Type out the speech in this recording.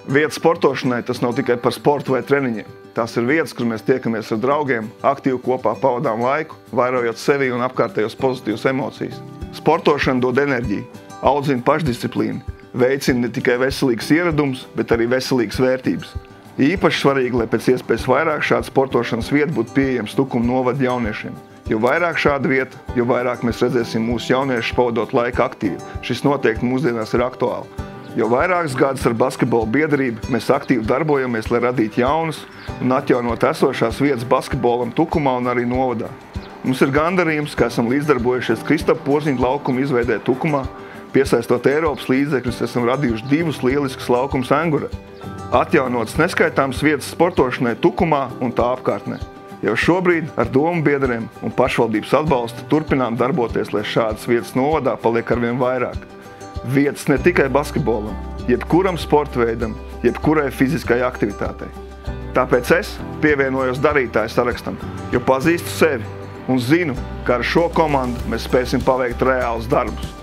Vieta sportošanai tas nav tikai par sportu vai treniņiem. Tās ir vietas, kur mēs tiekamies ar draugiem, aktīvi kopā pavadām laiku, vairojot sevi un apkārtējos pozitīvas emocijas. Sportošana dod enerģiju, audzina pašdisciplīnu, veicina ne tikai veselīgs ieradums, bet arī veselīgas vērtības. Īpaši svarīgi, lai pēc iespējas vairāk šādu sportošanas vietu būtu pieejams Tukuma novada jauniešiem. Jo vairāk šāda vieta, jo vairāk mēs redzēsim mūsu jauniešus pavadot laiku aktīvi. Šis noteikti mūsdienās ir aktuāli. Jo vairākus gadus ar basketbola biedrību mēs aktīvi darbojamies, lai radītu jaunas un atjaunot esošās vietas basketbolam Tukumā un arī novadā. Mums ir gandarījums, ka esam līdzdarbojušies Kristapa Porziņa laukuma izveidē Tukumā, piesaistot Eiropas līdzekļus, esam radījuši 2 lieliskus laukumus Engurē. Atjaunotas neskaitāmas vietas sportošanai Tukumā un tā apkārtnē. Jau šobrīd ar domu biedriem un pašvaldības atbalstu turpinām darboties, lai šādas vietas novadā paliek arvien vairāk. Vietas ne tikai basketbolam, jebkuram sporta veidam, jebkurai fiziskai aktivitātei. Tāpēc es pievienojos darītāju sarakstam, jo pazīstu sevi un zinu, ka ar šo komandu mēs spēsim paveikt reālus darbus.